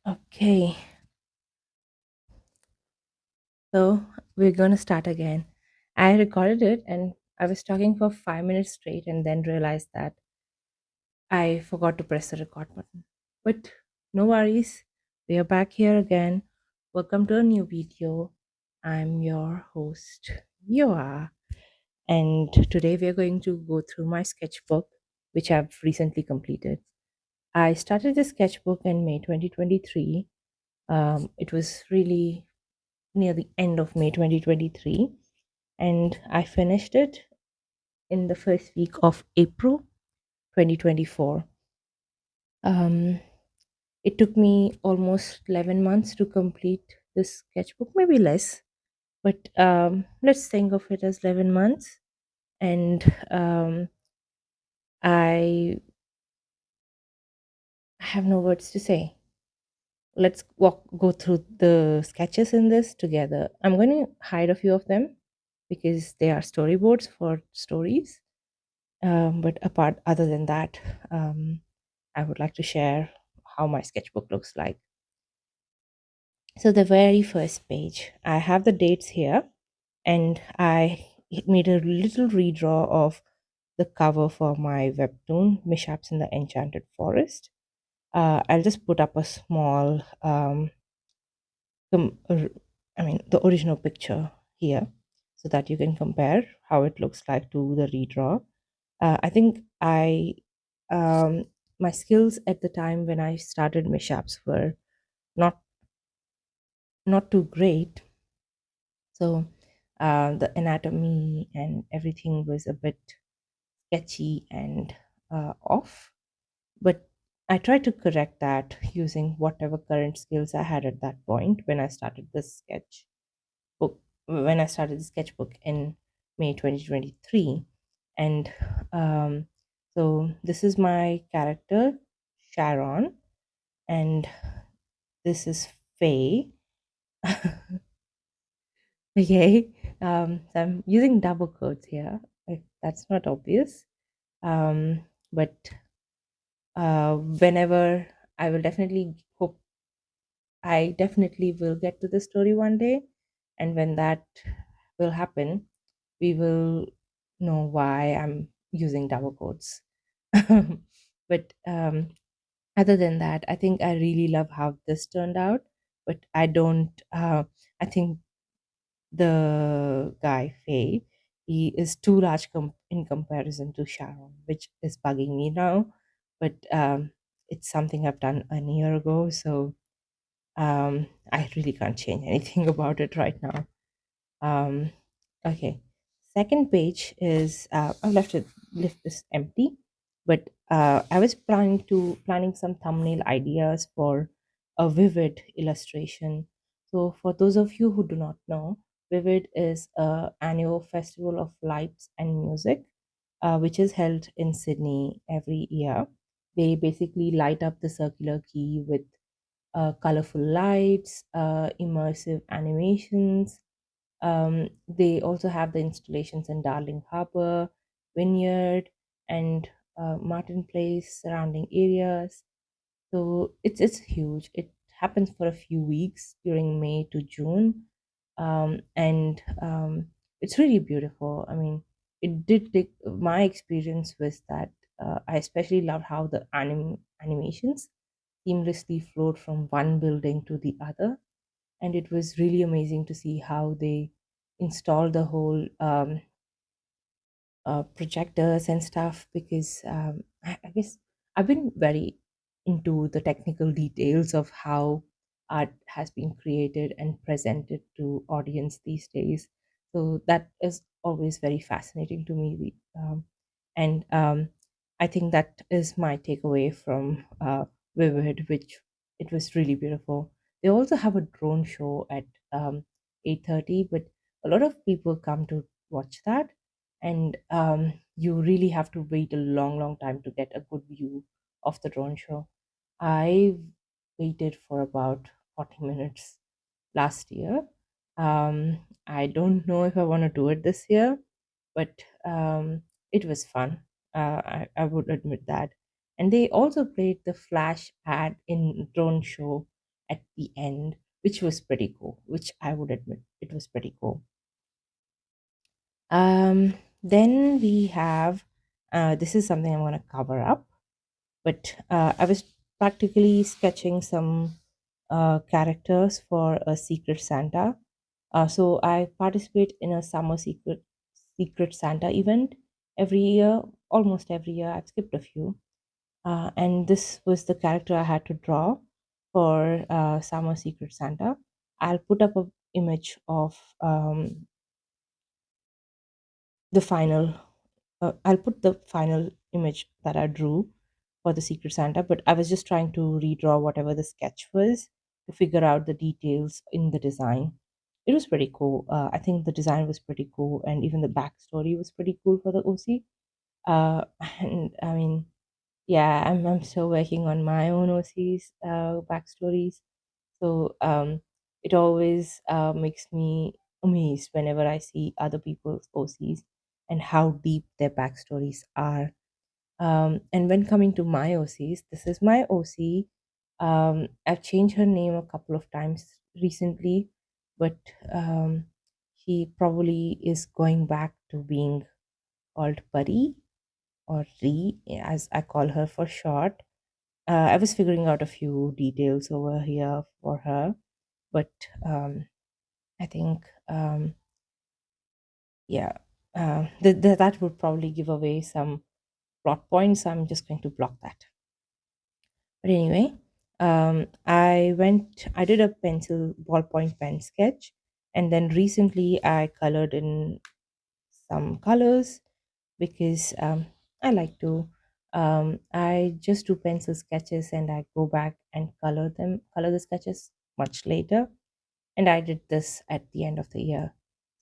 Okay, so we're gonna start again. I recorded it and I was talking for 5 minutes straight and then realized that I forgot to press the record button. But no worries, we are back here again. Welcome to a new video. I'm your host, Yoa, and today we are going to go through my sketchbook, which I've recently completed. I started this sketchbook in May 2023. It was really near the end of May 2023, and I finished it in the first week of April 2024. Um, it took me almost 11 months to complete this sketchbook, maybe less, but let's think of it as 11 months. And I have no words to say. Let's go through the sketches in this together. I'm going to hide a few of them because they are storyboards for stories. But apart other than that, I would like to share how my sketchbook looks like. So the very first page, I have the dates here, and I made a little redraw of the cover for my webtoon, Mishaps in the Enchanted Forest. I'll just put up a small, I mean, the original picture here, so that you can compare how it looks like to the redraw. I think um, my skills at the time when I started Mishaps were not not too great. So the anatomy and everything was a bit sketchy and off. But I tried to correct that using whatever current skills I had at that point when I started this book when I started the sketchbook in May 2023. And um, so this is my character, Sharon, and this is Faye. Okay, so I'm using double quotes here, if that's not obvious. But whenever I will definitely hope I definitely will get to the story one day, and when that will happen, we will know why I'm using double quotes. But other than that, I think I really love how this turned out. But I don't. I think the guy Faye, he is too large in comparison to Sharon, which is bugging me now. But it's something I've done a year ago, so I really can't change anything about it right now. Um, okay, second page is I've left this empty, but I was planning some thumbnail ideas for a vivid illustration. So for those of you who do not know, Vivid is a annual festival of lights and music, which is held in Sydney every year. They basically light up the circular quay with colorful lights, immersive animations. They also have the installations in Darling Harbour, Vineyard, and Martin Place surrounding areas. So it's huge. It happens for a few weeks during May to June, and it's really beautiful. I mean, it did take my experience was that I especially loved how the animations seamlessly flowed from one building to the other, and it was really amazing to see how they installed the whole projectors and stuff because I guess I've been very into the technical details of how art has been created and presented to audience these days. So that is always very fascinating to me. And I think that is my takeaway from Vivid, which it was really beautiful. They also have a drone show at 8:30, but a lot of people come to watch that, and you really have to wait a long time to get a good view of the drone show. I waited for about 40 minutes last year. I don't know if I want to do it this year, but it was fun. I would admit that. And they also played the Flash ad in drone show at the end, which was pretty cool, which I would admit it was pretty cool. Then we have this is something I'm going to cover up, but I was practically sketching some characters for a Secret Santa. So I participate in a summer Secret Santa event every year, almost every year. I've skipped a few, and this was the character I had to draw for Summer Secret Santa. I'll put up a image of the final. I'll put the final image that I drew for the Secret Santa, but I was just trying to redraw whatever the sketch was to figure out the details in the design. It was pretty cool. I think the design was pretty cool, and even the backstory was pretty cool for the OC. And I mean, yeah, I'm still working on my own OCs backstories. So it always makes me amazed whenever I see other people's OCs and how deep their backstories are. And when coming to my OCs, this is my OC. I've changed her name a couple of times recently, but she probably is going back to being called Pari or Ri, as I call her for short. I was figuring out a few details over here for her, but I think, yeah, that would probably give away some plot points. I'm just going to block that. But anyway, I did a pencil ballpoint pen sketch, and then recently I colored in some colors because I like to. I just do pencil sketches and I go back and color the sketches much later. And I did this at the end of the year.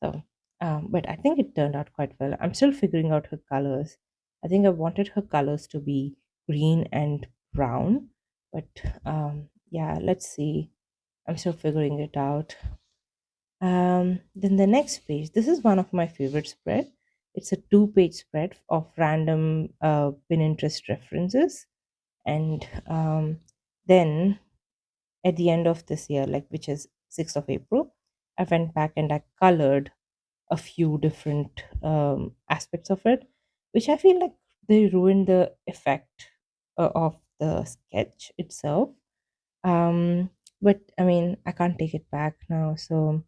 So, but I think it turned out quite well. I'm still figuring out her colors. I think I wanted her colors to be green and brown, but yeah, let's see. I'm still figuring it out. Then the next page, this is one of my favorite spread. It's a two-page spread of random Pinterest references, and then at the end of this year, like which is 6th of April, I went back and I colored a few different aspects of it, which I feel like they ruined the effect of the sketch itself. Um, but I mean, I can't take it back now, so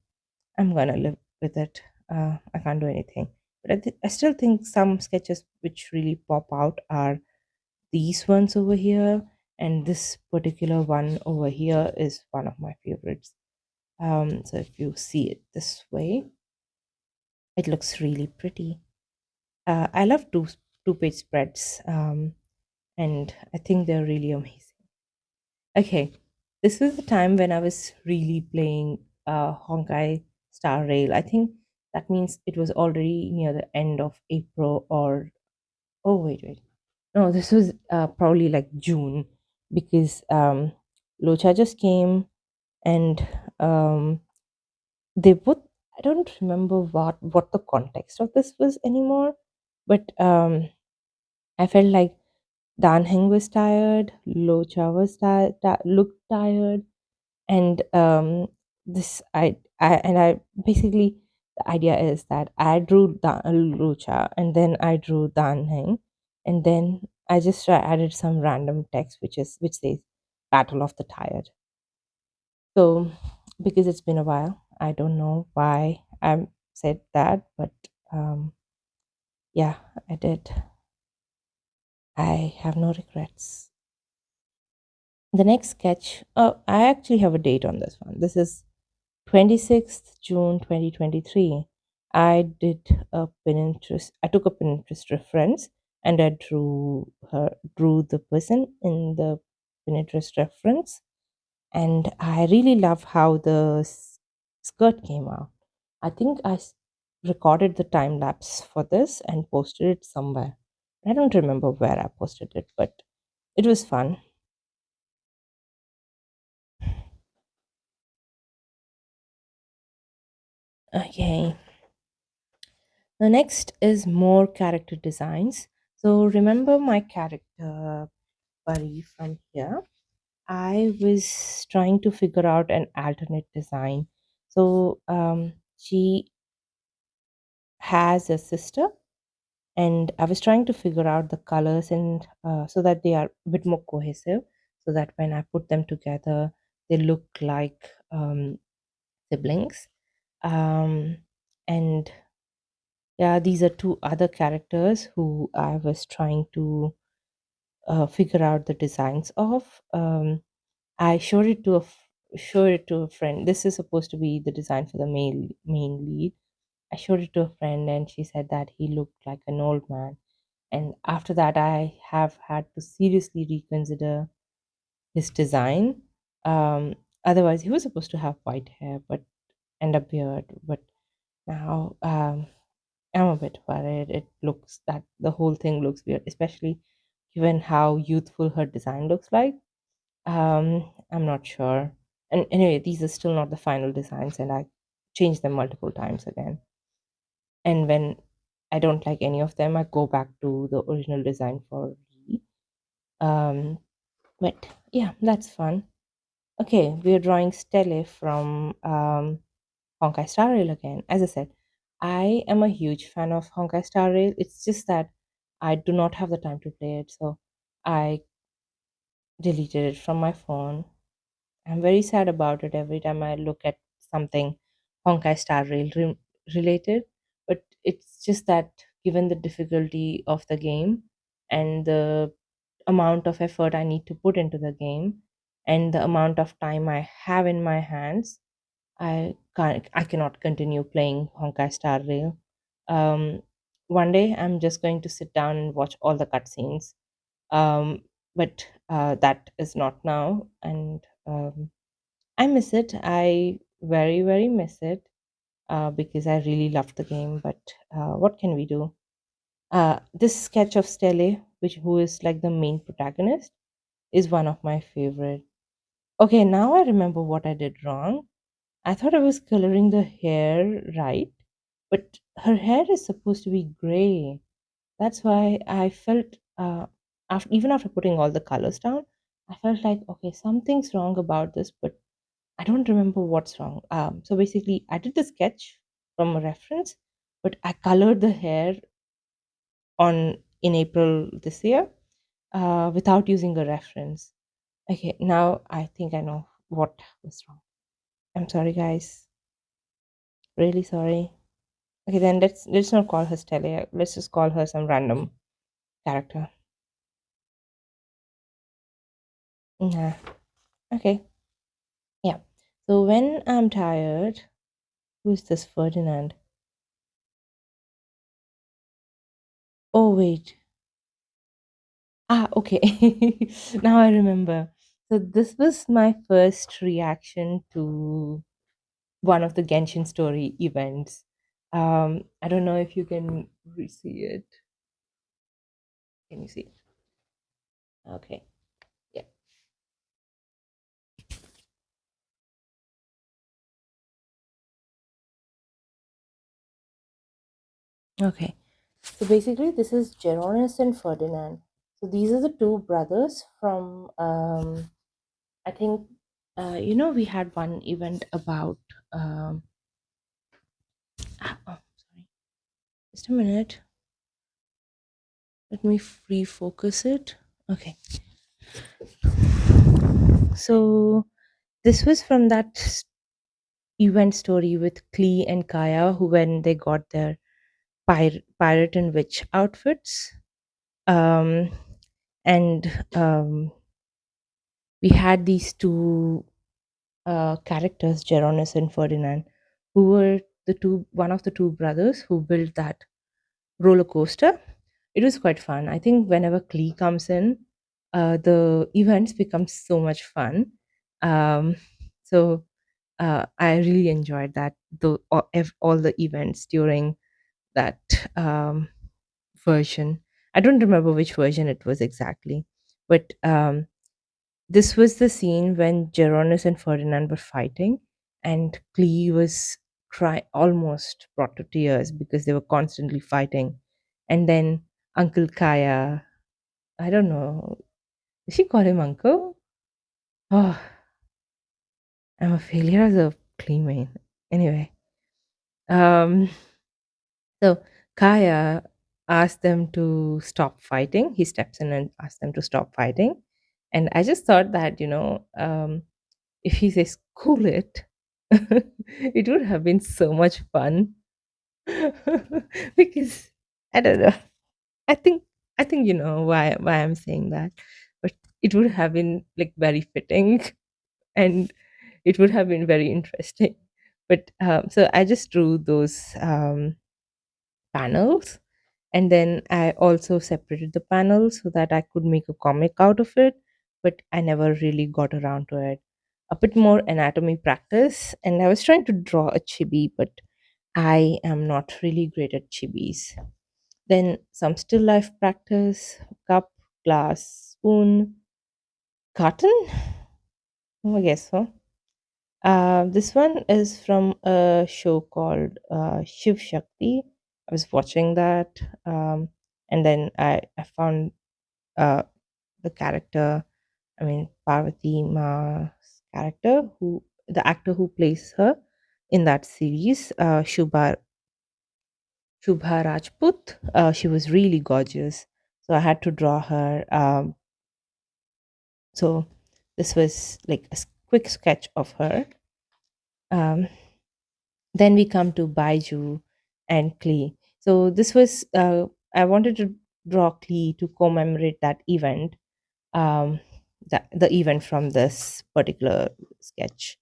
I'm gonna live with it. I can't do anything. But I still think some sketches which really pop out are these ones over here, and this particular one over here is one of my favorites. So if you see it this way, it looks really pretty. I love two-page spreads, and I think they're really amazing. Okay, this was the time when I was really playing Honkai Star Rail. I think that means it was already near the end of April, or oh wait, no, this was probably like June because Locha just came and they both. I don't remember what the context of this was anymore, but I felt like Danheng was tired, Locha was tired, looked tired, and this I basically the idea is that I drew Lucha and then I drew Danheng and then I just added some random text which says Battle of the Tired. So because it's been a while, I don't know why I said that, but yeah, I did. I have no regrets. The next sketch, oh, I actually have a date on this one. This is 26th June 2023. I took a Pinterest reference and I drew the person in the Pinterest reference. And I really love how the skirt came out. I think recorded the time lapse for this and posted it somewhere. I don't remember where I posted it, but it was fun. Okay. The next is more character designs. So remember my character Buddy from here. I was trying to figure out an alternate design. So she has a sister, and I was trying to figure out the colors and so that they are a bit more cohesive, so that when I put them together, they look like siblings. Um, and yeah, these are two other characters who I was trying to figure out the designs of. I showed it to a friend. This is supposed to be the design for the main lead. I showed it to a friend, and she said that he looked like an old man. And after that, I have had to seriously reconsider his design. Um, Otherwise, he was supposed to have white hair, but and a beard. But now I'm a bit worried. It looks that the whole thing looks weird, especially given how youthful her design looks like. I'm not sure. And anyway, these are still not the final designs, and I changed them multiple times again. And when I don't like any of them, I go back to the original design for Re. Um, but yeah, that's fun. Okay, we are drawing Stelle from Honkai Star Rail again. As I said, I am a huge fan of Honkai Star Rail. It's just that I do not have the time to play it, so I deleted it from my phone. I'm very sad about it every time I look at something Honkai Star Rail related. But it's just that given the difficulty of the game and the amount of effort I need to put into the game and the amount of time I have in my hands, I cannot continue playing Honkai Star Rail. Um, One day I'm just going to sit down and watch all the cutscenes. Um, but that is not now, and I miss it. I very, very miss it because I really loved the game. But what can we do? This sketch of Stelle, who is like the main protagonist, is one of my favorite. Okay, now I remember what I did wrong. I thought I was coloring the hair right, but her hair is supposed to be gray. That's why I felt, even after putting all the colors down, I felt like, okay, something's wrong about this, but I don't remember what's wrong. So basically, I did the sketch from a reference, but I colored the hair on in April this year without using a reference. Okay, now I think I know what was wrong. I'm sorry, guys. Really sorry. Okay, then let's not call her Stella. Let's just call her some random character. Yeah. Okay. Yeah. So when I'm tired, who's this Ferdinand? Oh wait. Ah, okay. Now I remember. So this was my first reaction to one of the Genshin Story events. I don't know if you can see it. Can you see it? Okay. Yeah. Okay. So basically, this is Geronis and Ferdinand. So these are the two brothers from. I think we had one event about. Oh, sorry. Just a minute. Let me refocus it. Okay. So this was from that event story with Klee and Kaya, who when they got their pirate and witch outfits, um, and we had these two characters, Geronis and Ferdinand, who were the one of the two brothers who built that roller coaster. It was quite fun. I think whenever Klee comes in, the events become so much fun. Um, so I really enjoyed that. All the events during that version. I don't remember which version it was exactly, but this was the scene when Geronis and Ferdinand were fighting, and Klee was almost brought to tears because they were constantly fighting. And then Uncle Kaya, I don't know, did she call him uncle? Oh, I'm a failure as a clean. Anyway, um, so Kaya asked them to stop fighting. He steps in and asks them to stop fighting. And I just thought that, if he says, cool it, it would have been so much fun. Because I don't know. I think I think you know why I'm saying that. But it would have been like very fitting and it would have been very interesting. But so I just drew those panels, and then I also separated the panels so that I could make a comic out of it, but I never really got around to it. A bit more anatomy practice, and I was trying to draw a chibi, but I am not really great at chibis. Then some still life practice: cup, glass, spoon, carton. I guess so. This one is from a show called Shiv Shakti. I was watching that, and then I found uh, the character. I mean, Parvati Ma's character, who the actor who plays her in that series, Shubha Rajput. She was really gorgeous, so I had to draw her. So this was like a quick sketch of her. Um, Then we come to Baiju and Klee. So this was I wanted to draw Klee to commemorate that event, um, the event from this particular sketch.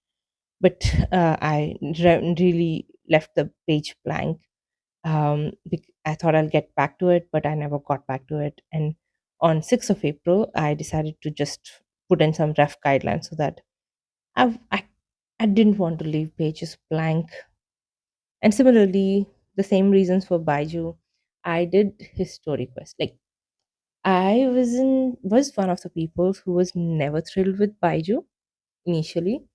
But really left the page blank. I thought I'll get back to it, but I never got back to it. And on 6th of April, I decided to just put in some rough guidelines so that I, I, I didn't want to leave pages blank. And similarly, the same reasons for Baiju, I did his story quest. Like I was one of the people who was never thrilled with Baiju initially.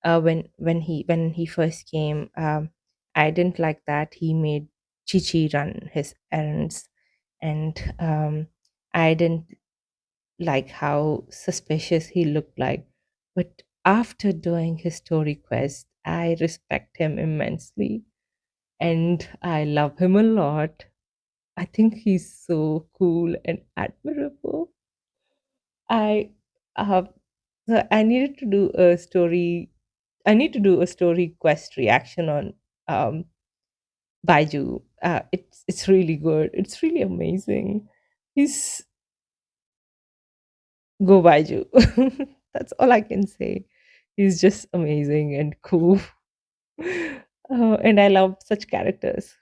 When he first came, I didn't like that he made Chichi run his errands, and I didn't like how suspicious he looked like. But after doing his story quest, I respect him immensely and I love him a lot. I think he's so cool and admirable. I uh, so I needed to do a story. I need to do a story quest reaction on um, Baiju. It's really good. It's really amazing. He's go Baiju. That's all I can say. He's just amazing and cool. And I love such characters.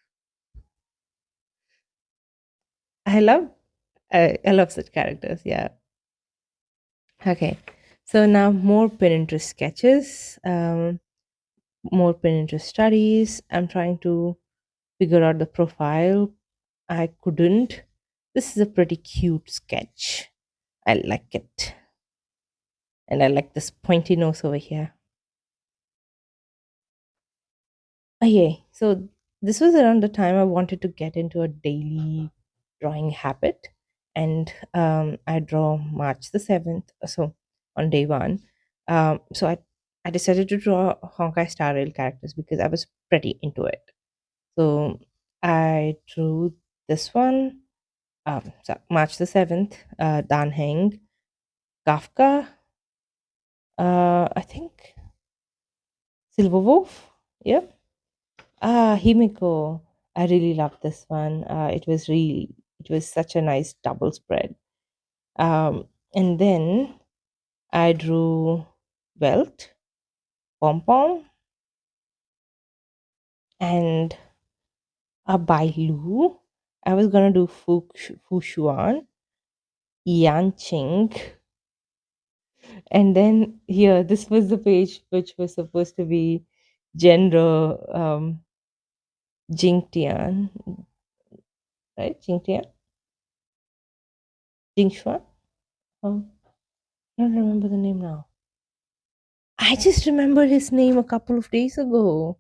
I love such characters. Yeah. Okay. So now more Pinterest sketches, more Pinterest studies. I'm trying to figure out the profile. I couldn't. This is a pretty cute sketch. I like it. And I like this pointy nose over here. Okay, so this was around the time I wanted to get into a daily drawing habit, and I draw March the 7th, so on day one. So I decided to draw Honkai Star Rail characters because I was pretty into it. So I drew this one, so March the 7th, Dan Heng, Kafka, I think Silver Wolf, yep. Himiko. I really loved this one. It was such a nice double spread. And then I drew Welt, Pom Pom, and a Bailu. I was gonna do Fu Xuan, Yan Qing, and then here this was the page which was supposed to be Genre Jingtian, right? Jingtian, Jingshuan. I don't remember the name now. I just remembered his name a couple of days ago.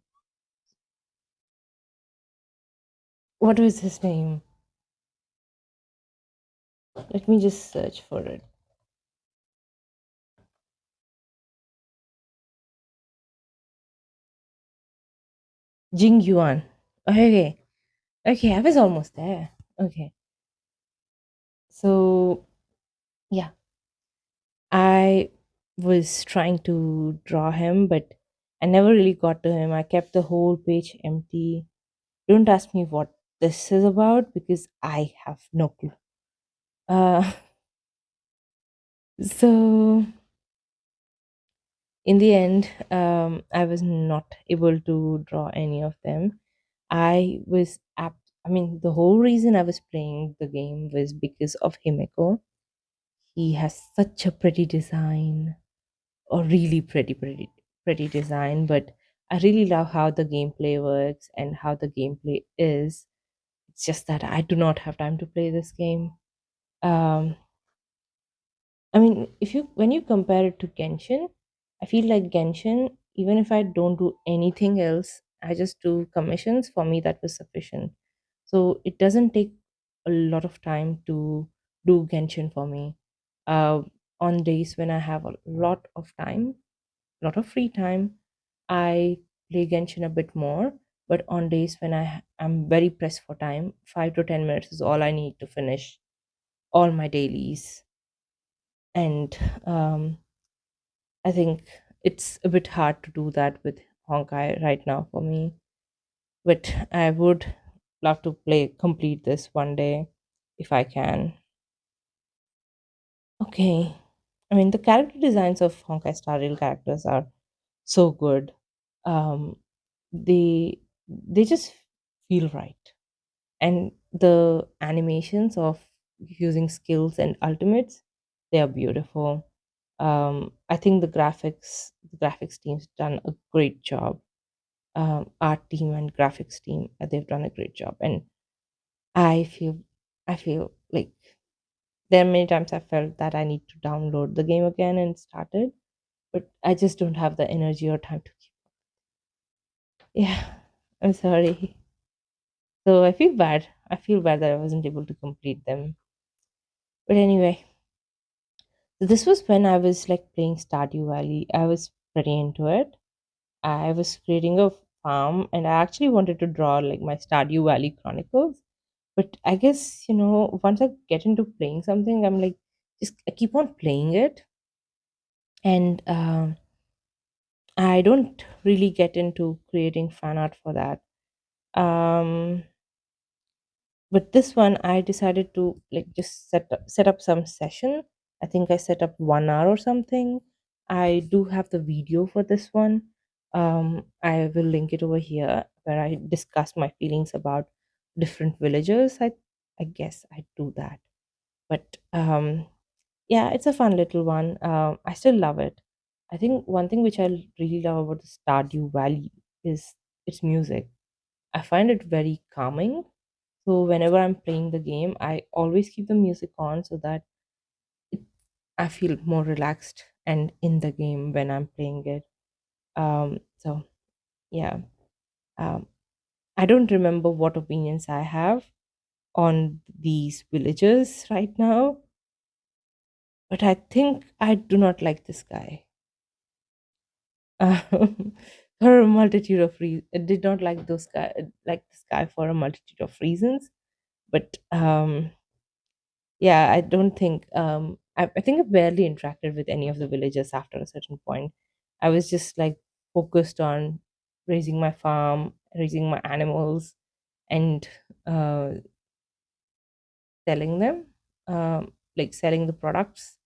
What was his name? Let me just search for it. Jing Yuan. Okay, okay, I was almost there. Okay, so yeah, I was trying to draw him, but I never really got to him. I kept the whole page empty. Don't ask me what this is about because I have no clue. Uh, so in the end, I was not able to draw any of them. I mean, the whole reason I was playing the game was because of Himeko. He has such a pretty design, or really pretty design. But I really love how the gameplay works and how the gameplay is. It's just that I do not have time to play this game. Um, I mean, if you when you compare it to Genshin, I feel like Genshin, even if I don't do anything else, I just do commissions, for me that was sufficient. So it doesn't take a lot of time to do Genshin for me. Uh, on days when I have a lot of time, lot of free time, I play Genshin a bit more. But on days when am very pressed for time, 5 to 10 minutes is all I need to finish all my dailies. And I think it's a bit hard to do that with Honkai right now for me. But I would love to complete this one day if I can. Okay. I mean, the character designs of Honkai Star Rail characters are so good. Um, they they just feel right, and the animations of using skills and ultimates, they are beautiful. I think the graphics team's done a great job. Art team and graphics team, they've done a great job, and I feel I feel like there are many times I felt that I need to download the game again and start it, but I just don't have the energy or time to keep. Yeah, I'm sorry. So I feel bad that I wasn't able to complete them. But anyway, so this was when I was like playing Stardew Valley. I was pretty into it. I was creating a farm and I actually wanted to draw like my Stardew Valley Chronicles. But I guess, once I get into playing something, I'm like, just I keep on playing it. And I don't really get into creating fan art for that. Um, but this one I decided to like just set up some session. I think I set up 1 hour or something. I do have the video for this one. I will link it over here where I discuss my feelings about different villagers. I guess I do that, but yeah, it's a fun little one. I still love it. I think one thing which I really love about the Stardew Valley is its music. I find it very calming, so whenever I'm playing the game, I always keep the music on so that it, I feel more relaxed and in the game when I'm playing it. So yeah, um, I don't remember what opinions I have on these villagers right now, but I think I do not like this guy. Um, for a multitude of reasons, I did not like this guy for a multitude of reasons, but yeah, I don't think I think I barely interacted with any of the villagers after a certain point. I was just like focused on raising my farm, raising my animals, and uh, selling them, like selling the products,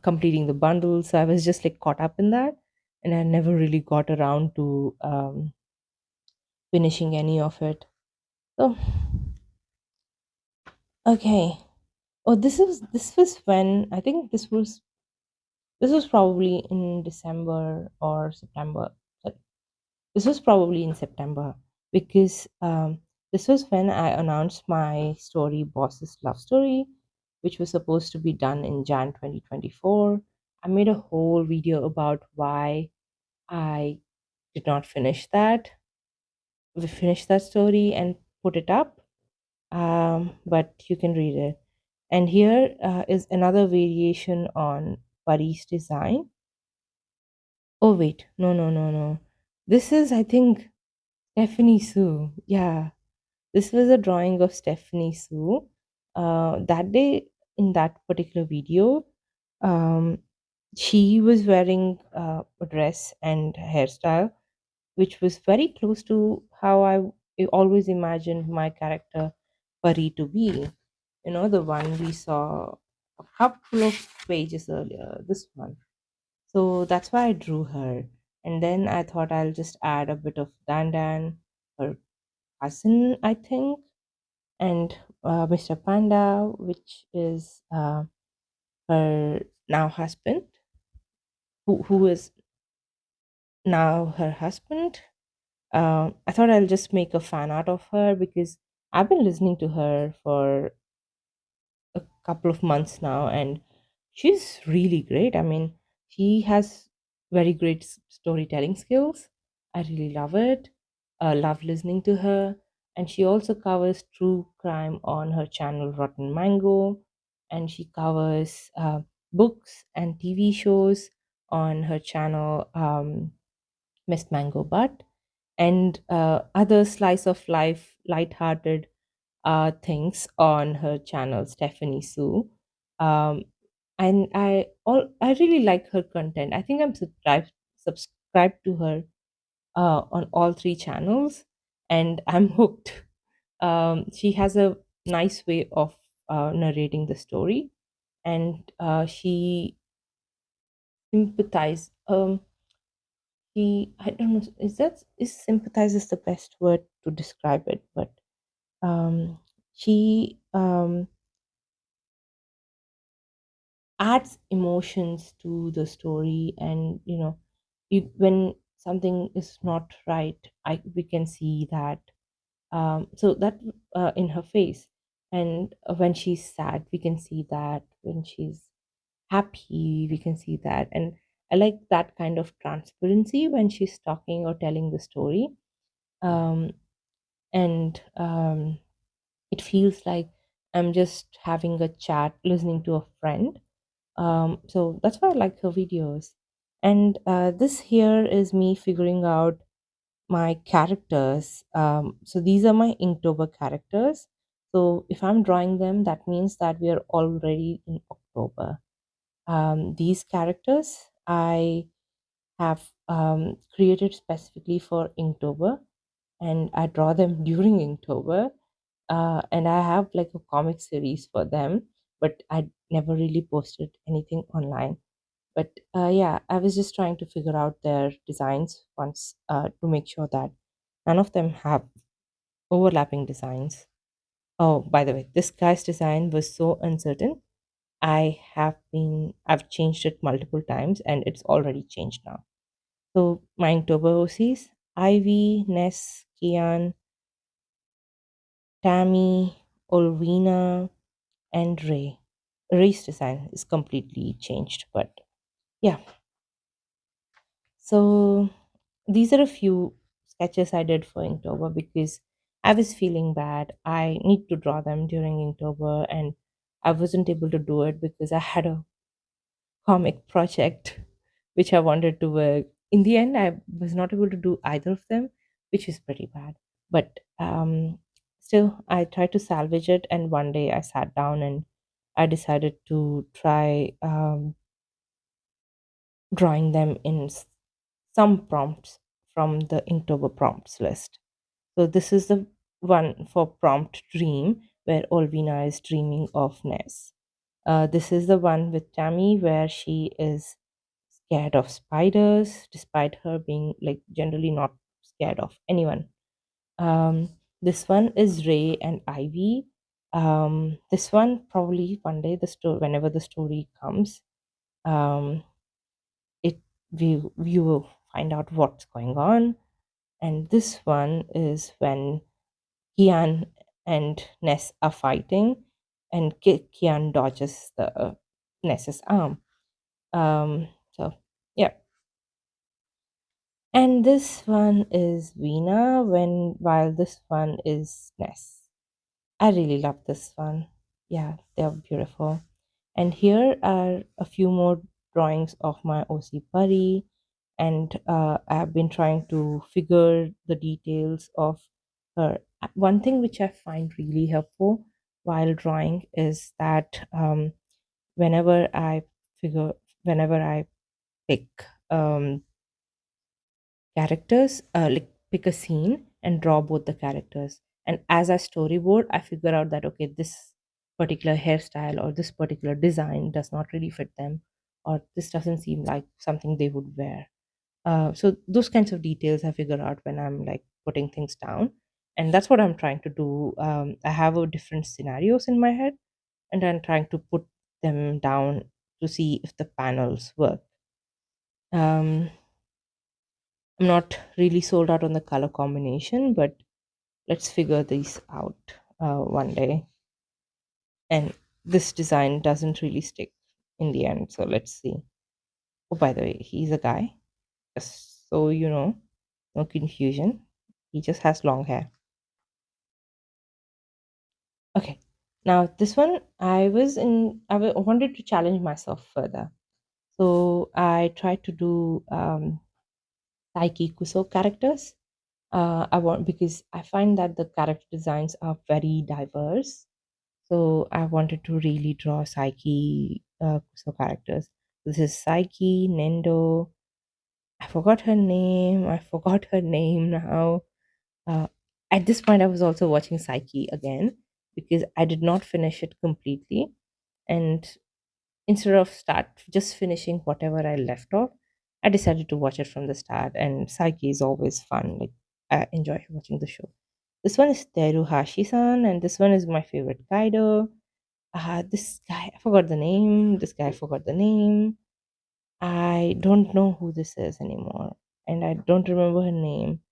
completing the bundles. So I was just like caught up in that, and I never really got around to finishing any of it. So okay. Oh, this was when I think this was probably in December or September. Sorry, this was probably in September because this was when I announced my story, Boss's Love Story, which was supposed to be done in Jan 2024. I made a whole video about why I did not finish that. We finished that story and put it up, but you can read it. And here is another variation on Pari's design. Oh, wait. No, no, no, no. This is, I think, Stephanie Sue. Yeah, this was a drawing of Stephanie Sue. That day, in that particular video, um, she was wearing a dress and hairstyle, which was very close to how I always imagined my character Pari to be. You know, the one we saw a couple of pages earlier, this one. So that's why I drew her. And then I thought I'll just add a bit of Dandan, her cousin, I think, and Mr. Panda, which is her now husband, who is now her husband. I thought I'll just make a fan art of her because I've been listening to her for a couple of months now, and she's really great. I mean, she has very great storytelling skills. I really love it. Love listening to her. And she also covers true crime on her channel Rotten Mango, and she covers books and TV shows on her channel Miss Mango Butt, and other slice of life, light-hearted things on her channel, Stephanie Sue. Um, and I really like her content. I think I'm subscribed to her on all three channels, and I'm hooked. She has a nice way of narrating the story, and she sympathize. She I don't know, is sympathize is the best word to describe it, but she adds emotions to the story, and you know, when something is not right, we can see that, so that in her face, and when she's sad we can see that, when she's happy we can see that, and I like that kind of transparency when she's talking or telling the story. Um, and it feels like I'm just having a chat listening to a friend. So that's why I like her videos. And this here is me figuring out my characters. So these are my Inktober characters. So if I'm drawing them, that means that we are already in October. These characters I have created specifically for Inktober, and I draw them during Inktober. And I have like a comic series for them, but I never really posted anything online. But yeah, I was just trying to figure out their designs once to make sure that none of them have overlapping designs. Oh, by the way, this guy's design was so uncertain. I've changed it multiple times and it's already changed now. So my October OCs, Ivy, Ness, Kian, Tammy, Olvina, and Ray. Ray's design is completely changed, but yeah. So these are a few sketches I did for Inktober because I was feeling bad. I need to draw them during Inktober, and I wasn't able to do it because I had a comic project which I wanted to work. In the end, I was not able to do either of them, which is pretty bad. But still, I tried to salvage it, and one day I sat down and I decided to try drawing them in some prompts from the Inktober prompts list. So this is the one for prompt dream, where Olvina is dreaming of Ness. This is the one with Tammy where she is scared of spiders, despite her being like generally not scared of anyone. This one is Ray and Ivy. This one probably one day the story, whenever the story comes, um, it you will find out what's going on. And this one is when Kian and Ness are fighting, and Kian dodges the Ness's arm. So yeah, and this one is Veena while this one is Ness. I really love this one. Yeah, they're beautiful. And here are a few more drawings of my OC Pari. and I've been trying to figure the details of her. One thing which I find really helpful while drawing is that whenever I figure, whenever I pick characters, like pick a scene and draw both the characters. And as I storyboard, I figure out that okay, this particular hairstyle or this particular design does not really fit them, or this doesn't seem like something they would wear. So those kinds of details I figure out when I'm like putting things down, and that's what I'm trying to do. I have a different scenarios in my head, and I'm trying to put them down to see if the panels work. Um, I'm not really sold out on the color combination, but let's figure these out one day. And this design doesn't really stick in the end, so let's see. Oh, by the way, he's a guy, just so you know, no confusion. He just has long hair. Okay, now this one, wanted to challenge myself further. So I tried to do Taiki Kuso characters. I want because I find that the character designs are very diverse. So I wanted to really draw Psyche Kuso characters. This is Psyche, Nendo. I forgot her name. I forgot her name now. Uh, at this point, I was also watching Psyche again because I did not finish it completely. And instead of start just finishing whatever I left off, I decided to watch it from the start. And Psyche is always fun. Like I enjoy watching the show. This one is Teruhashi-san, and this one is my favorite Kaido. This guy, I forgot the name. This guy, I forgot the name. I don't know who this is anymore, and I don't remember her name.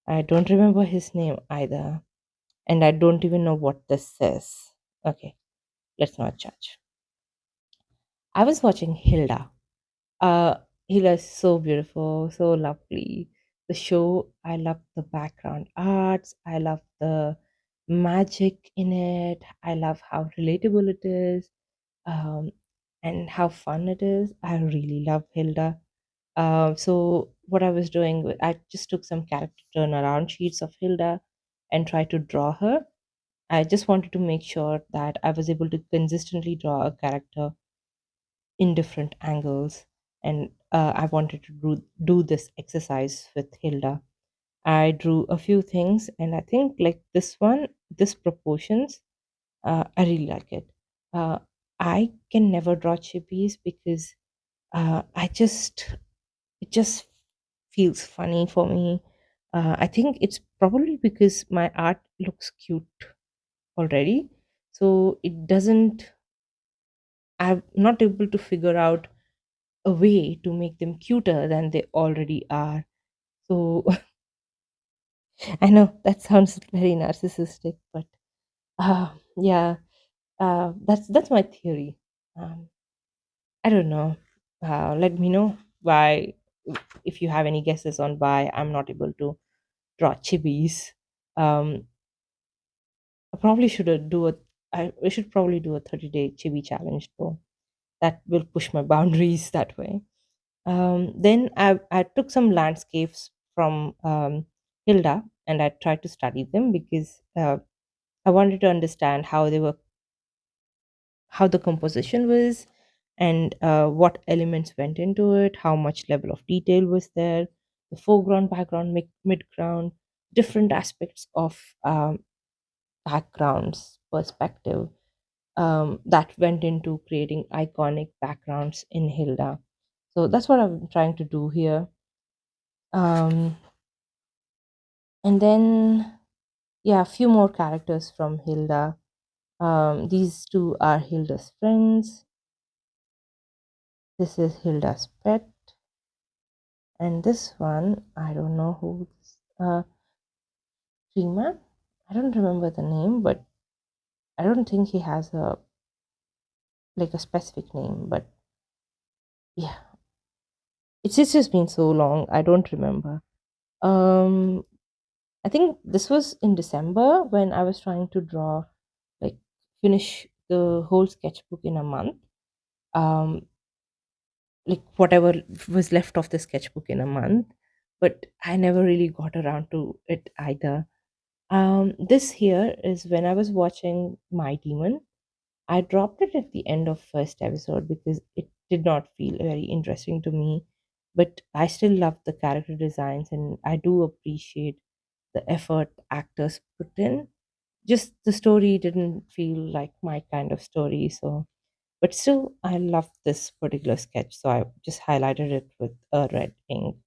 I don't remember his name either, and I don't even know what this says. Okay, let's not judge. I was watching Hilda. Uh, Hilda is so beautiful, so lovely. The show, I love the background arts. I love the magic in it. I love how relatable it is, um, and how fun it is. I really love Hilda. So what I was doing, I just took some character turnaround sheets of Hilda and tried to draw her. I just wanted to make sure that I was able to consistently draw a character in different angles, and I wanted to do this exercise with Hilda. I drew a few things, and I think like this one, this proportions, I really like it. Uh, I can never draw chippies because I just it just feels funny for me. I think it's probably because my art looks cute already, so it doesn't. I'm not able to figure out a way to make them cuter than they already are. So I know that sounds very narcissistic, but yeah, that's my theory. Um, I don't know. Let me know why, if you have any guesses on why I'm not able to draw chibis. Um, I probably should do a. I should probably do a 30-day chibi challenge though. That will push my boundaries that way. Then I took some landscapes from Hilda and I tried to study them because I wanted to understand how they were, how the composition was, and what elements went into it, how much level of detail was there, the foreground, background, midground, different aspects of backgrounds, perspective that went into creating iconic backgrounds in Hilda. So that's what I'm trying to do here. Um, and then, yeah, a few more characters from Hilda. These two are Hilda's friends. This is Hilda's pet. And this one, I don't know who. Freeman? I don't remember the name, but I don't think he has a like a specific name. But yeah, it's just been so long. I don't remember. Um, I think this was in December when I was trying to draw, like, finish the whole sketchbook in a month. Um, like whatever was left of the sketchbook in a month, but I never really got around to it either. This here is when I was watching My Demon. I dropped it at the end of first episode because it did not feel very interesting to me, but I still love the character designs and I do appreciate the effort actors put in. Just the story didn't feel like my kind of story, so but still I loved this particular sketch, so I just highlighted it with a red ink.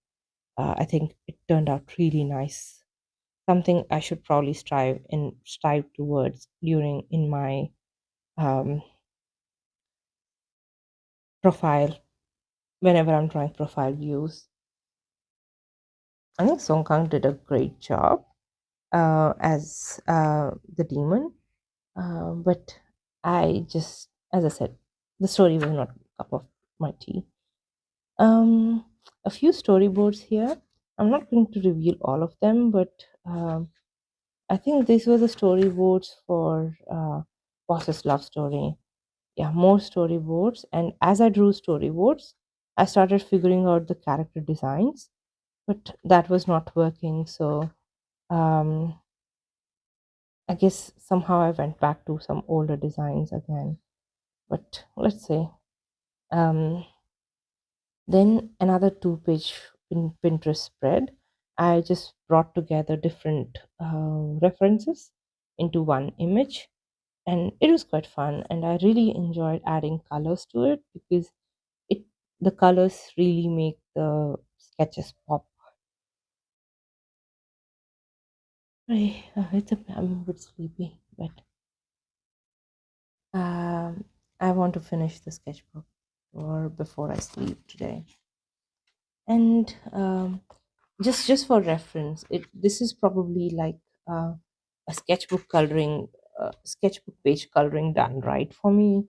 I think it turned out really nice. Something I should probably strive towards during in my um, profile whenever I'm drawing profile views. I think Song Kang did a great job as the demon, but as I said, the story was not a cup of my tea. Um, a few storyboards here. I'm not going to reveal all of them, but I think these were the storyboards for Boss's love story. Yeah, more storyboards. And as I drew storyboards, I started figuring out the character designs, but that was not working. So um, I guess somehow I went back to some older designs again. But let's see. Um, Then another two-page Pinterest spread. I just brought together different references into one image, and it was quite fun. And I really enjoyed adding colors to it because it the colors really make the sketches pop. I'm a bit sleepy, but um, I want to finish the sketchbook or before I sleep today. And just for reference, it this is probably like uh, a sketchbook page coloring done right for me.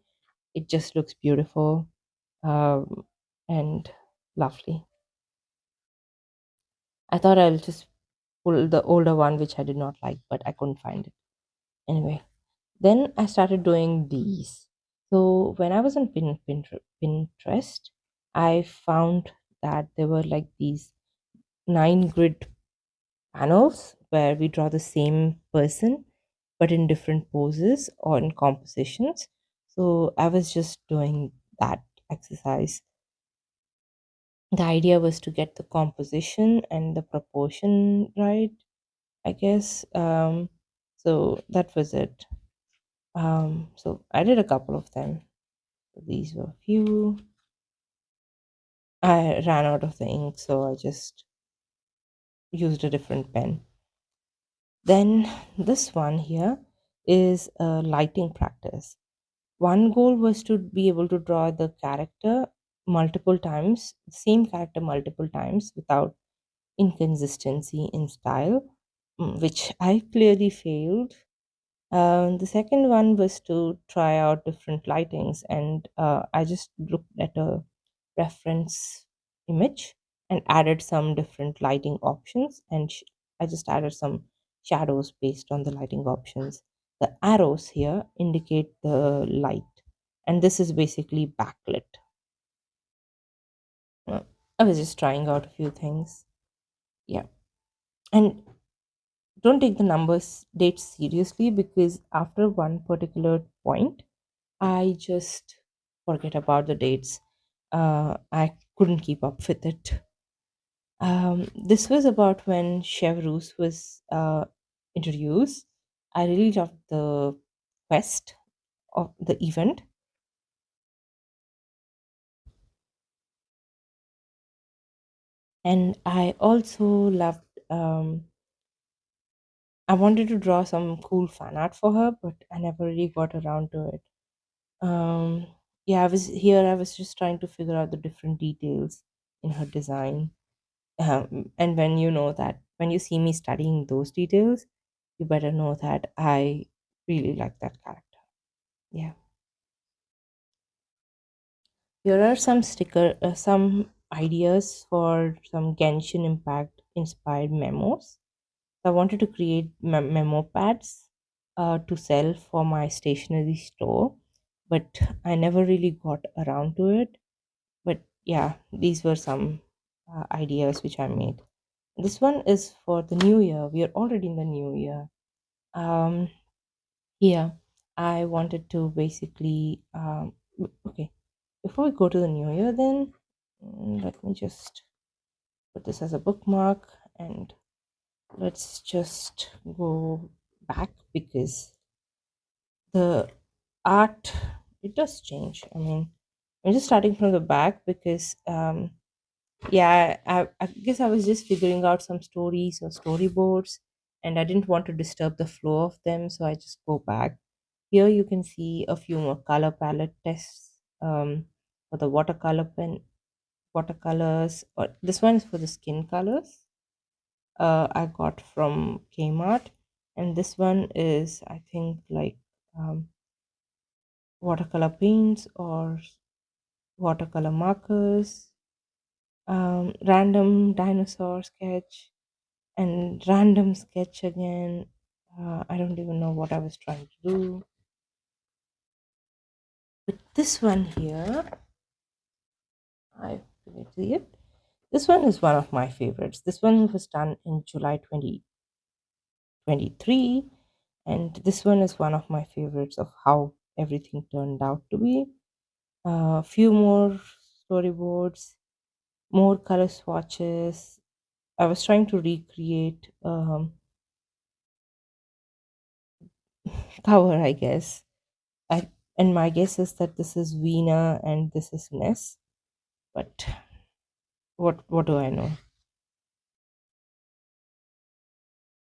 It just looks beautiful, um, and lovely. I thought I'll just pull the older one which I did not like, but I couldn't find it anyway. Then I started doing these. So when I was on Pinterest, I found that there were like these 9 grid panels where we draw the same person but in different poses or in compositions. So I was just doing that exercise. The idea was to get the composition and the proportion right, I guess. So that was it. So I did a couple of them. These were a few. I ran out of the ink, so I just used a different pen. Then this one here is a lighting practice. One goal was to be able to draw the character multiple times, same character multiple times without inconsistency in style, which I clearly failed. The second one was to try out different lightings, and I just looked at a reference image and added some different lighting options, and I just added some shadows based on the lighting options. The arrows here indicate the light, and this is basically backlit. Uh, I was just trying out a few things. Yeah, and don't take the numbers dates seriously because after one particular point I just forget about the dates. I couldn't keep up with it. This was about when Chevreuse was introduced. I really loved the quest of the event, and I also loved. I wanted to draw some cool fan art for her, but I never really got around to it. Um, yeah, I was just trying to figure out the different details in her design. And when you know that, when you see me studying those details, you better know that I really like that character. Yeah. Here are some ideas for some Genshin Impact inspired memos. I wanted to create memo pads to sell for my stationery store, but I never really got around to it. But yeah, these were some ideas which I made. This one is for the new year. We are already in the new year. Um, yeah, I wanted to basically, okay, before we go to the new year, then let me just put this as a bookmark and let's just go back because the art, it does change. I mean, I'm just starting from the back because yeah, I guess I was just figuring out some stories or storyboards and I didn't want to disturb the flow of them, so I just go back. Here you can see a few more color palette tests for the watercolors, or this one is for the skin colors. I got from Kmart, and this one is, I think, like um, watercolor paints or watercolor markers, random dinosaur sketch, and random sketch again. I don't even know what I was trying to do. But this one here, I forget to see it. This one is one of my favorites. This one was done in July 2023, and this one is one of my favorites of how everything turned out to be. A few more storyboards, more color swatches. I was trying to recreate cover, I guess. I, and my guess is that this is Veena and this is Ness. But what do I know?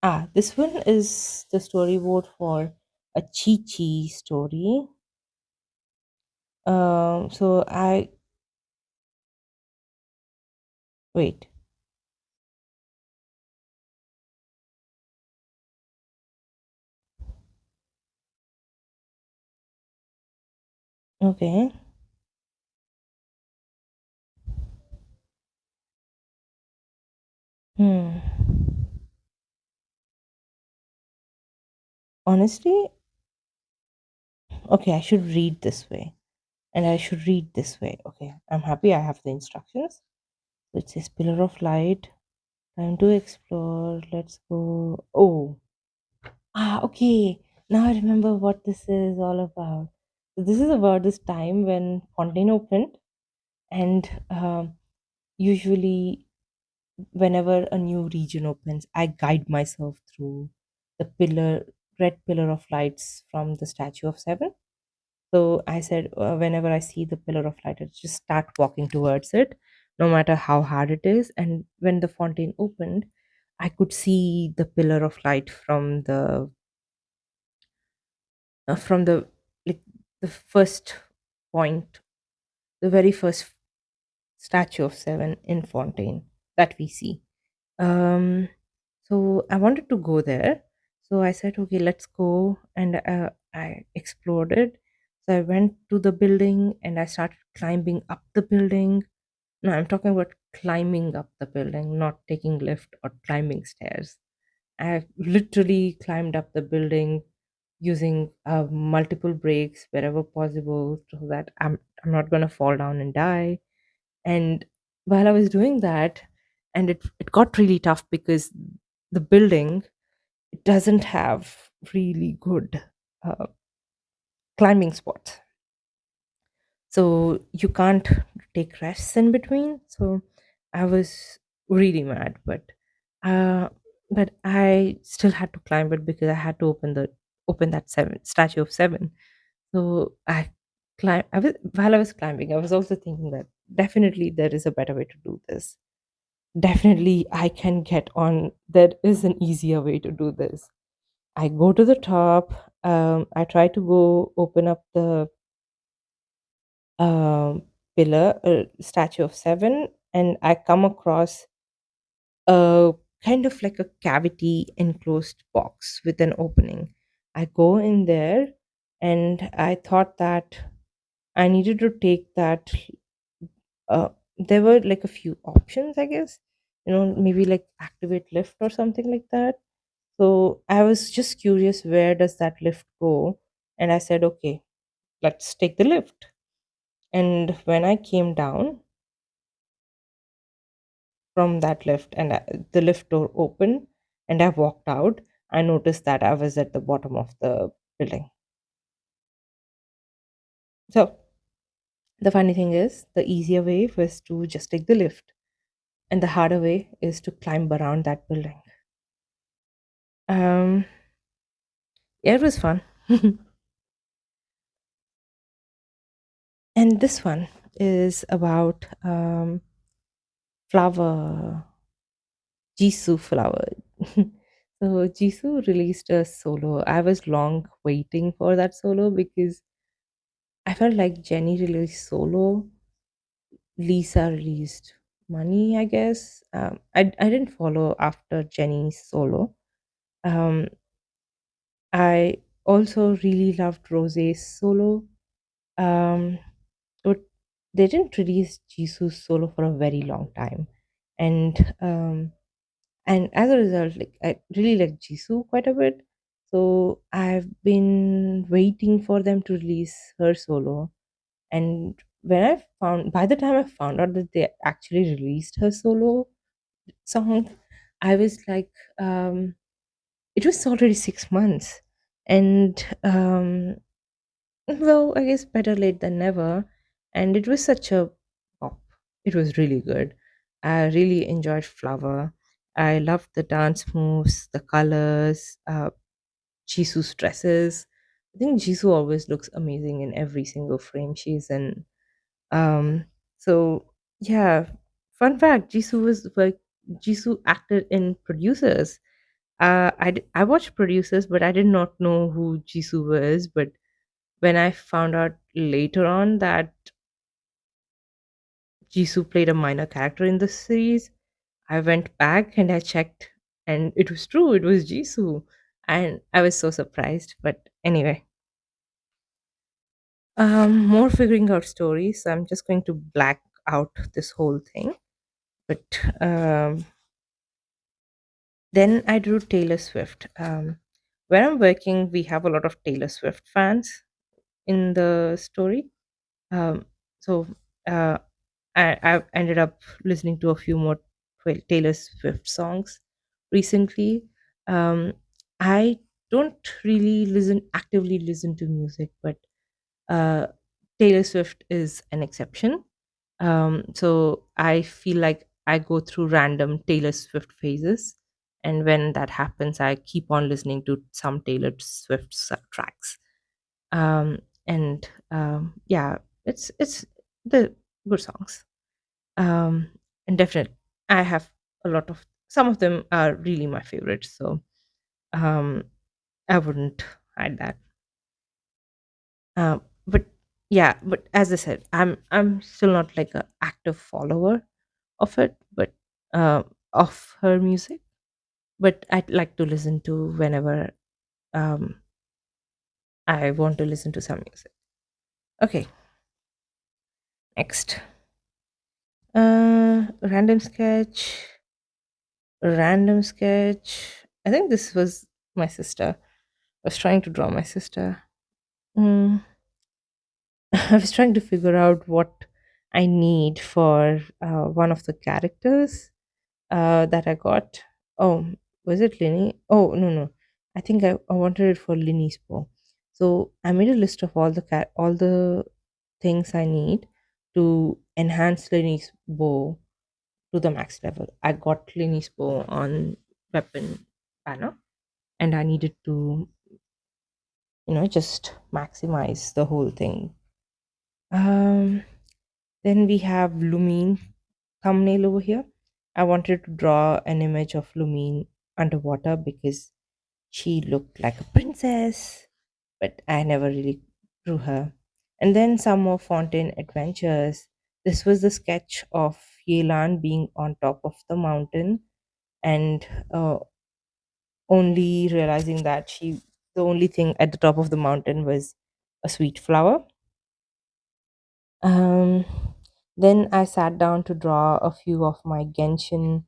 Ah, this one is the storyboard for a Chi Chi story. So I wait. Okay. Hmm. Honestly, okay, I should read this way. And I should read this way. Okay, I'm happy I have the instructions. So it says Pillar of Light. Time to explore. Let's go. Oh, okay. Now I remember what this is all about. So this is about this time when Fontaine opened, and usually whenever a new region opens, I guide myself through the red pillar of lights from the Statue of Seven. So I said, whenever I see the pillar of light, I just start walking towards it, no matter how hard it is. And when the fountain opened, I could see the pillar of light from the like the first point, the very first statue of seven in Fontaine that we see. Um, so I wanted to go there. So I said, okay, let's go. And I explored it. So I went to the building and I started climbing up the building. No, I'm talking about climbing up the building, not taking lift or climbing stairs. I literally climbed up the building using multiple breaks wherever possible so that I'm not gonna fall down and die. And while I was doing that, and it got really tough because the building, it doesn't have really good uh, climbing spots, so you can't take rests in between. So I was really mad, uh but I still had to climb it because I had to open that seven statue of seven. So I was while I was climbing, I was also thinking that definitely there is a better way to do this. Definitely I can get on, there is an easier way to do this. I go to the top. I try to go open up the um, pillar, statue of seven, and I come across a kind of like a cavity enclosed box with an opening. I go in there, and I thought that I needed to take that. Uh, there were like a few options, I guess, maybe like activate lift or something like that. So I was just curious, where does that lift go? And I said, okay, let's take the lift. And when I came down, from that lift, and the lift door opened, and I walked out. I noticed that I was at the bottom of the building. So the funny thing is, the easier way was to just take the lift, and the harder way is to climb around that building. Um, yeah, it was fun. And this one is about flower, Jisoo flower. So Jisoo released a solo. I was long waiting for that solo because I felt like Jenny released solo, Lisa released money, I guess. I didn't follow after Jenny's solo. Um, I also really loved Rose's solo. Um, but they didn't release Jisoo's solo for a very long time. And and as a result, like I really like Jisoo quite a bit. So I've been waiting for them to release her solo. And by the time I found out that they actually released her solo song, I was like, it was already 6 months. And well, I guess better late than never. And it was such a pop. It was really good. I really enjoyed Flower. I loved the dance moves, the colors, Jisoo's dresses. I think Jisoo always looks amazing in every single frame she's in. Um, so yeah, fun fact: Jisoo acted in Producers. I watched Producers, but I did not know who Jisoo was. But when I found out later on that Jisoo played a minor character in the series, I went back and I checked, and it was true. It was Jisoo, and I was so surprised. But anyway, more figuring out stories. So I'm just going to black out this whole thing. But then I drew Taylor Swift. Where I'm working, we have a lot of Taylor Swift fans in the story. Um, so uh, I ended up listening to a few more Taylor Swift songs recently. Um, I don't really actively listen to music, but uh, Taylor Swift is an exception. So I feel like I go through random Taylor Swift phases, and when that happens, I keep on listening to some Taylor Swift tracks. Um, and yeah, it's the good songs. Um, and definitely, I have a lot of some of them are really my favorites. So um, I wouldn't hide that. But yeah, but as I said, I'm still not like an active follower of it, but uh, of her music. But I'd like to listen to whenever um, I want to listen to some music. Okay, next. Random sketch. Random sketch. I think this was my sister. I was trying to draw my sister. Mm, I was trying to figure out what I need for one of the characters that I got. Oh, was it Linny? Oh, no, no. I think I wanted it for Linny's bow. So I made a list of all the things I need to enhance Linny's bow to the max level. I got Linny's bow on weapon banner, and I needed to, just maximize the whole thing. Um, then we have Lumine thumbnail over here. I wanted to draw an image of Lumine underwater because she looked like a princess, but I never really drew her. And then some more Fontaine adventures. This was the sketch of Yelan being on top of the mountain and only realizing that the only thing at the top of the mountain was a sweet flower. Um, then I sat down to draw a few of my Genshin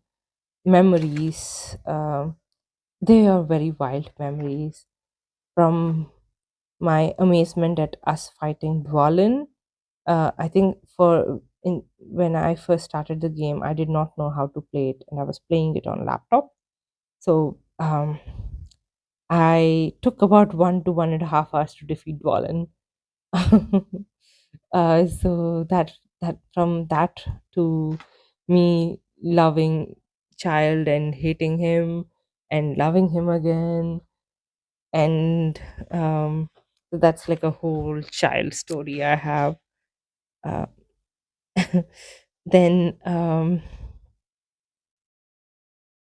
memories. They are very wild memories from my amazement at us fighting Dwalin. I think for in when I first started the game, I did not know how to play it, and I was playing it on laptop. So I took about 1 to 1.5 hours to defeat Wallen. So that from that to me loving child and hating him and loving him again, and so that's like a whole child story I have. Uh, then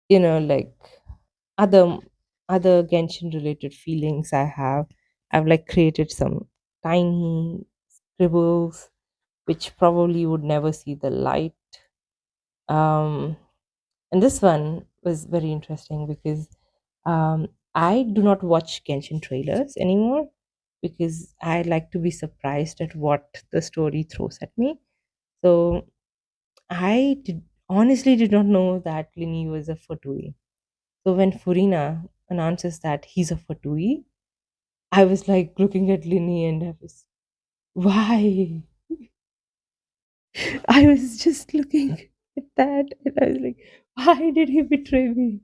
like other other Genshin related feelings I have. I've like created some tiny scribbles which probably would never see the light. Um, and this one was very interesting because I do not watch Genshin trailers anymore because I like to be surprised at what the story throws at me. So honestly did not know that Lini was a Fatui. So when Furina announces that he's a Fatui, I was like looking at Lini and I was, why? I was just looking at that and I was like, why did he betray me?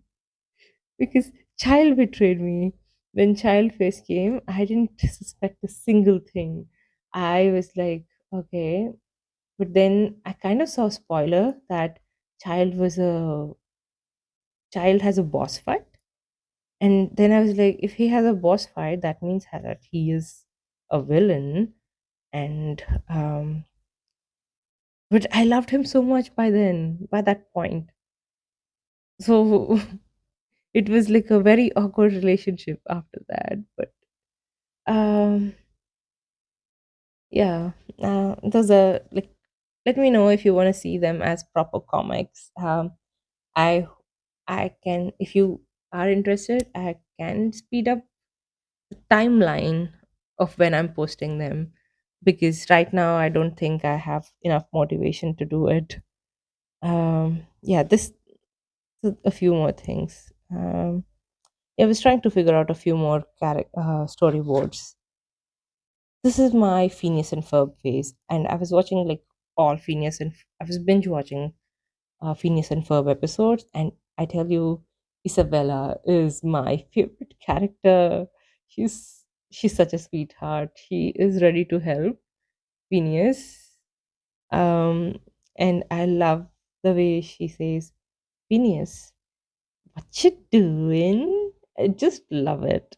Because Child betrayed me. When Child face came, I didn't suspect a single thing. I was like, okay. But then I kind of saw a spoiler that Child was a Child has a boss fight. And then I was like, if he has a boss fight, that means that he is a villain. And but I loved him so much by then, by that point. So it was like a very awkward relationship after that. But um yeah, those are like, let me know if you want to see them as proper comics. I I can, if you are interested, I can speed up the timeline of when I'm posting them because right now I don't think I have enough motivation to do it. Yeah, this a few more things. I was trying to figure out a few more storyboards. This is my Phineas and Ferb phase, and I was watching like all I was binge watching Phineas and Ferb episodes, and I tell you, Isabella is my favorite character. She's such a sweetheart. She is ready to help Phineas, um, and I love the way she says, "Phineas, what you doing?" I just love it.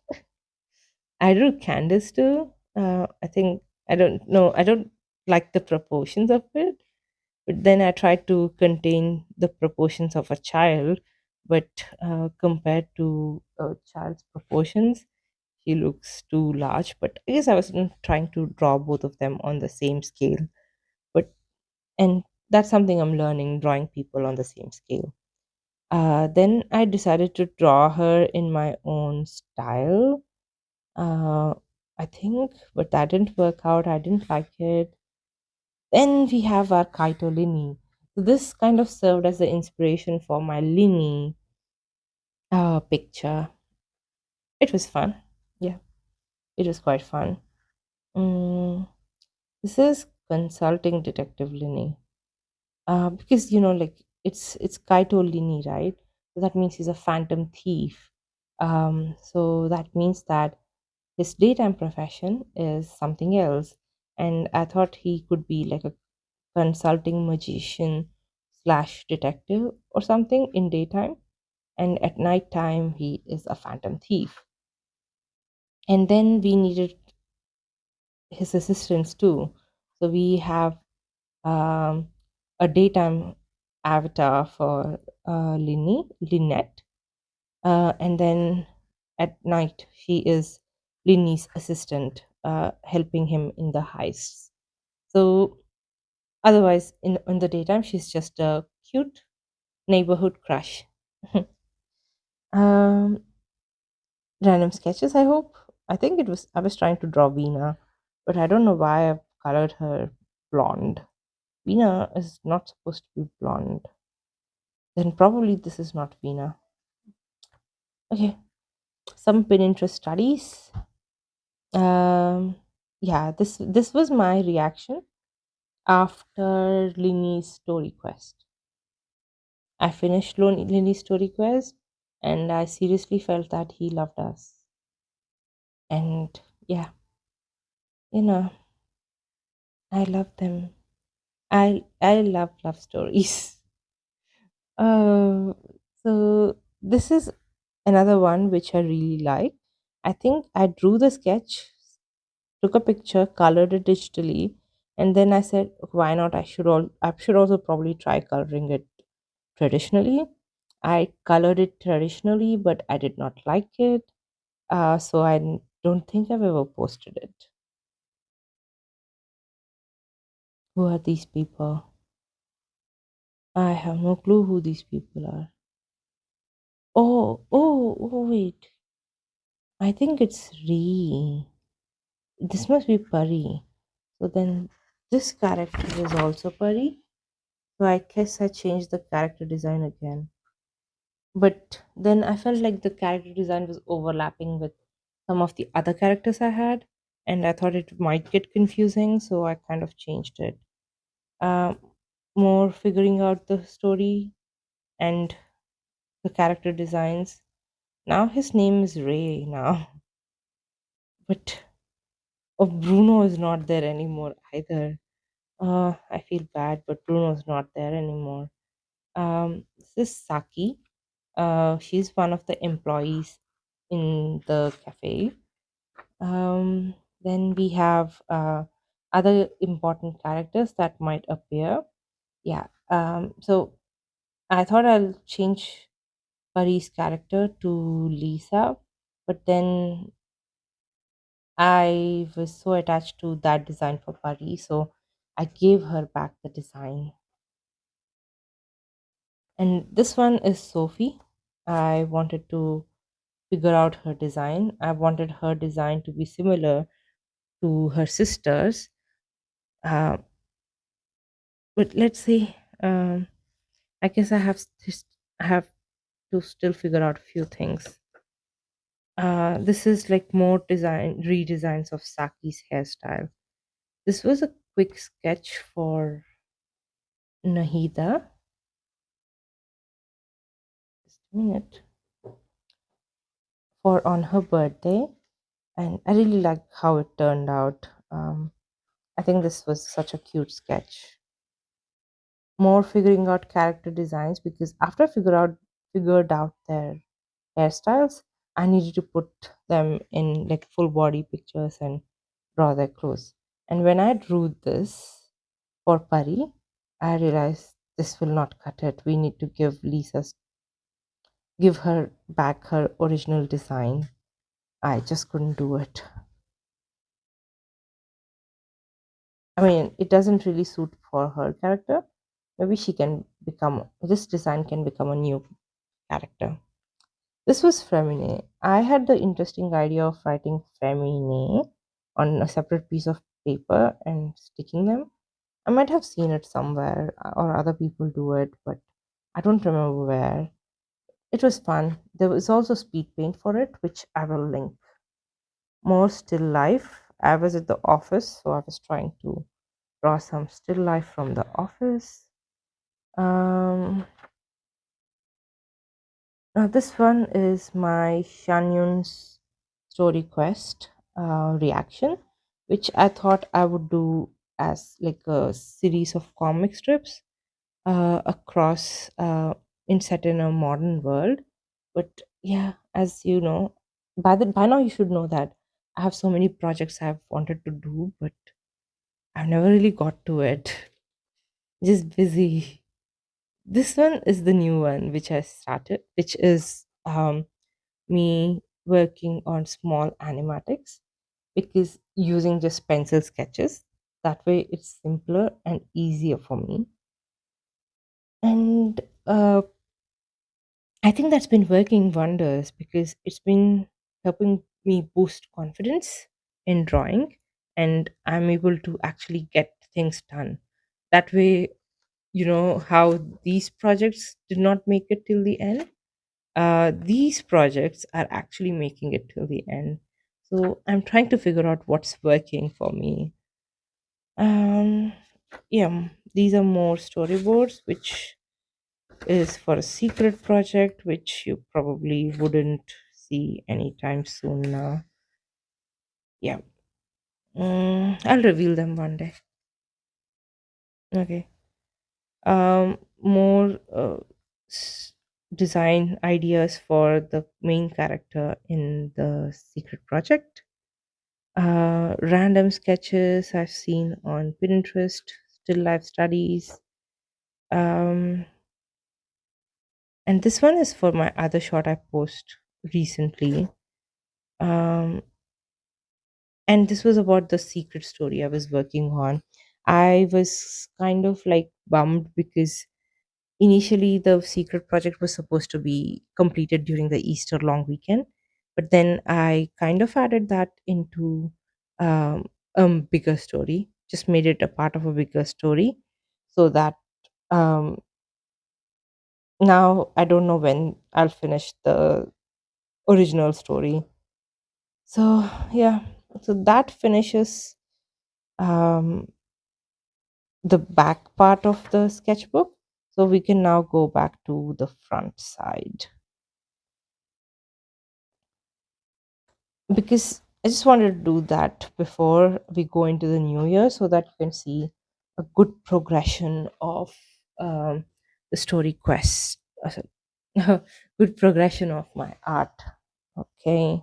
I do Candace too. I think I don't know. I don't like the proportions of it, but then I try to contain the proportions of a child. But compared to a child's proportions, she looks too large. But I guess I was trying to draw both of them on the same scale. But and that's something I'm learning, drawing people on the same scale. Then I decided to draw her in my own style, uh, I think, but that didn't work out. I didn't like it. Then we have our Kaito Lini. So this kind of served as the inspiration for my Lini picture. It was fun. Yeah, it was quite fun. Mm, this is consulting detective Lini. Because like it's Kaito Lini, right? So that means he's a phantom thief. So that means that his daytime profession is something else, and I thought he could be like a consulting magician slash detective or something in daytime, and at nighttime he is a phantom thief. And then we needed his assistants too. So we have um, a daytime avatar for Lynette, and then at night she is Linny's assistant, helping him in the heists. So otherwise, in the daytime, she's just a cute neighborhood crush. um, Random sketches, I hope. I think I was trying to draw Veena, but I don't know why I've colored her blonde. Veena is not supposed to be blonde. Then probably this is not Veena. Okay, some Pinterest studies. Um, yeah, this was my reaction After Linny's story quest. I finished Linny's story quest, and I seriously felt that he loved us. And yeah, you know, I love them. I love love stories. Uh, so this is another one which I really like. I think I drew the sketch, took a picture, colored it digitally, and then I said, why not? I should also probably try coloring it traditionally. I colored it traditionally, but I did not like it. So don't think I've ever posted it. Who are these people? I have no clue who these people are. Oh, wait. I think it's Ree. This must be Pari. So then this character is also Pari. So I guess I changed the character design again. But then I felt like the character design was overlapping with some of the other characters I had, and I thought it might get confusing, so I kind of changed it. Um, More figuring out the story and the character designs. Now his name is Ray now, but Bruno is not there anymore either. I feel bad, but Bruno's not there anymore. This is Saki. She's one of the employees in the cafe. Then we have other important characters that might appear. Yeah. So I thought I'll change Pari's character to Lisa, but then I was so attached to that design for Pari, so I gave her back the design. And this one is Sophie. I wanted to figure out her design. I wanted her design to be similar to her sister's. Uh, but let's see. I guess I have to still figure out a few things. This is like more redesigns of Saki's hairstyle. This was a quick sketch for Nahida. Just a minute. For on her birthday, and I really liked how it turned out. I think this was such a cute sketch. More figuring out character designs because after I figured out their hairstyles, I needed to put them in like full body pictures and draw their clothes. And when I drew this for Pari, I realized this will not cut it. We need to give her back her original design. I just couldn't do it. I mean, it doesn't really suit for her character. Maybe this design can become a new character. This was Femine. I had the interesting idea of writing Femine on a separate piece of paper and sticking them. I might have seen it somewhere or other people do it, but I don't remember where. It was fun. There was also speed paint for it, which I will link. More still life. I was at the office, so I was trying to draw some still life from the office. Um, this one is my Shanyun's story quest reaction, which I thought I would do as like a series of comic strips across in set in a modern world. But yeah, as you know, by now you should know that I have so many projects I've wanted to do, but I've never really got to it. Just busy. This one is the new one which I started, which is me working on small animatics because using just pencil sketches. That way it's simpler and easier for me. And I think that's been working wonders because it's been helping me boost confidence in drawing and I'm able to actually get things done. That way, you know how these projects did not make it till the end. These projects are actually making it till the end. So I'm trying to figure out what's working for me. Um, Yeah, these are more storyboards, which is for a secret project, which you probably wouldn't see anytime soon now. Yeah, I'll reveal them one day. Okay. More design ideas for the main character in the secret project. Random sketches I've seen on Pinterest, still life studies. Um, and this one is for my other short I post recently. Um, and this was about the secret story I was working on. I was kind of like bummed because initially the secret project was supposed to be completed during the Easter long weekend, but then I kind of added that into bigger story, just made it a part of a bigger story, so that um, now I don't know when I'll finish the original story. So yeah, so that finishes um, the back part of the sketchbook. So we can now go back to the front side, because I just wanted to do that before we go into the new year so that you can see a good progression of um, the story quest. Good progression of my art. Okay.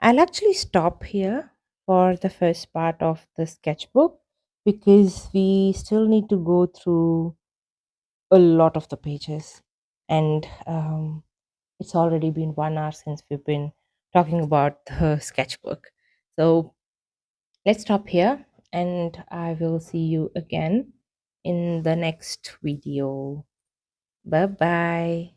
I'll actually stop here for the first part of the sketchbook because we still need to go through a lot of the pages, and it's already been 1 hour since we've been talking about the sketchbook. So let's stop here, and I will see you again in the next video. Bye bye.